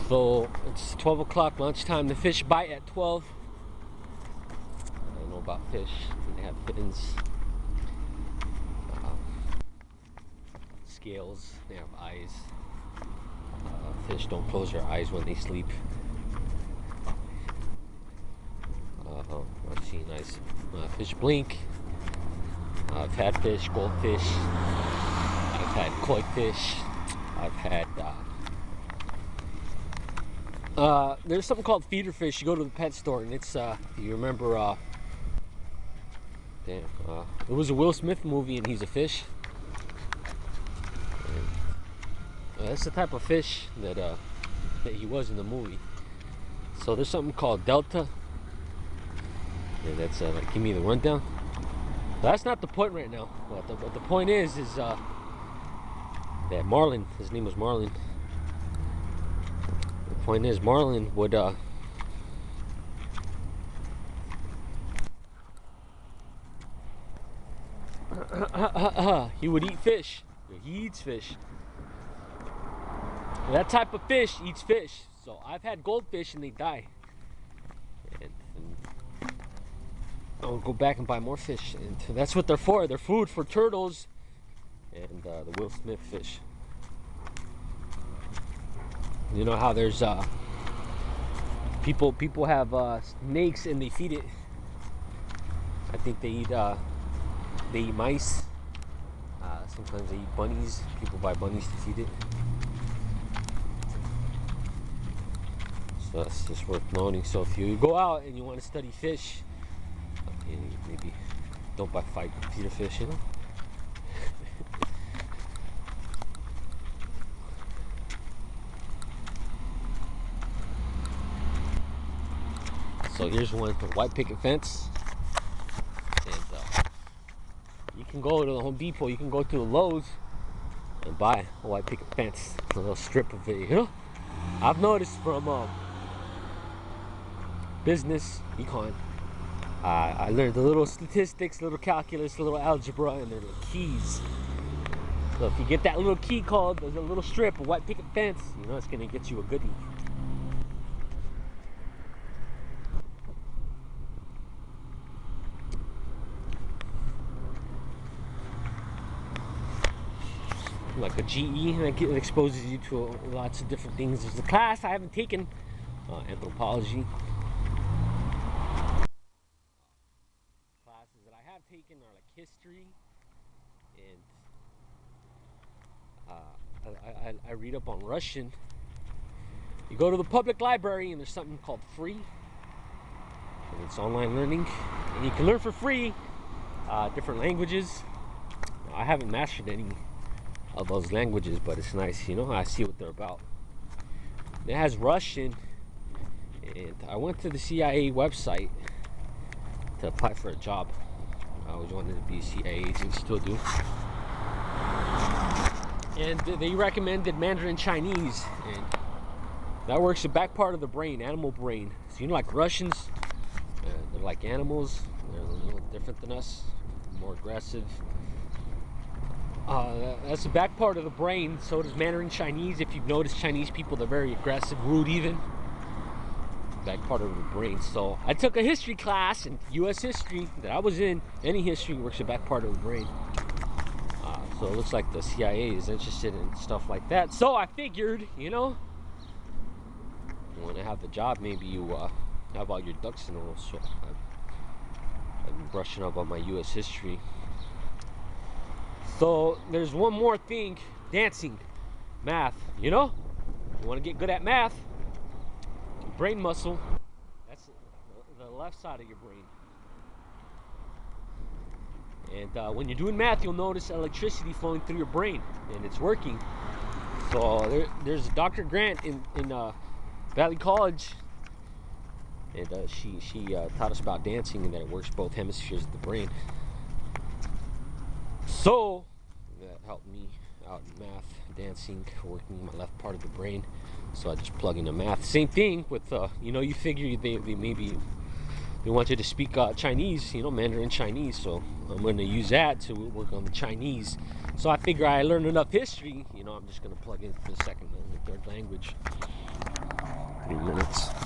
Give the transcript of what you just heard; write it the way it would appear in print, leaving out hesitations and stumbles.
So it's 12 o'clock, lunchtime. The fish bite at 12. I don't know about fish. They have fins, scales, they have eyes. Fish don't close their eyes when they sleep. I've seen nice fish blink. I've had fish, goldfish. I've had koi fish. I've had there's something called feeder fish. You go to the pet store and it's you remember it was a Will Smith movie and he's a fish. And, that's the type of fish that he was in the movie. So there's something called Delta. And that's like, give me the rundown. But that's not the point right now. But the point is that Marlin, his name was Marlin. The point is Marlin would he would eat fish. He eats fish. That type of fish eats fish. So I've had goldfish and they die. And I'll go back and buy more fish, and that's what they're for. They're food for turtles and the Will Smith fish. You know how there's people have snakes and they feed it. I think they eat mice. Sometimes they eat bunnies. People buy bunnies to feed it. So that's just worth noting. So if you go out and you want to study fish, maybe don't buy feeder fish, you know. So here's one for white picket fence, and you can go to the Home Depot, you can go to the Lowe's and buy a white picket fence, a little strip of it, you know. I've noticed from business, econ, I learned a little statistics, a little calculus, a little algebra, and their little keys. So if you get that little key called, there's a little strip, a white picket fence, you know it's gonna get you a goodie. Like a GE, like it exposes you to lots of different things. There's a class I haven't taken, anthropology. Classes that I have taken are like history, and I read up on Russian. You go to the public library and there's something called free, and it's online learning, and you can learn for free different languages. I haven't mastered any of those languages, but it's nice, you know. I see what they're about. It has Russian, and I went to the CIA website to apply for a job. I always wanted to be a CIA agent, still do. And they recommended Mandarin Chinese, and that works the back part of the brain, animal brain. So you know, like Russians, they're like animals. They're a little different than us, more aggressive. That's the back part of the brain. So does Mandarin Chinese. If you've noticed, Chinese people, they're very aggressive, rude even. Back part of the brain. So I took a history class in U.S. history that I was in. Any history works the back part of the brain. So it looks like the CIA is interested in stuff like that. So I figured, you know, when I have the job, maybe you have all your ducks in a row. So I've been brushing up on my U.S. history. So there's one more thing, dancing, math, you know? You want to get good at math, brain muscle, that's the left side of your brain. And when you're doing math, you'll notice electricity flowing through your brain, and it's working. So there's Dr. Grant in Valley College, and she taught us about dancing and that it works both hemispheres of the brain. So that helped me out in math, dancing, working my left part of the brain. So I just plug into math. Same thing with you know, you figure they maybe they want you to speak Chinese, you know, Mandarin Chinese. So I'm going to use that to work on the Chinese. So I figure I learned enough history, you know, I'm just going to plug into the second and the third language. 3 minutes.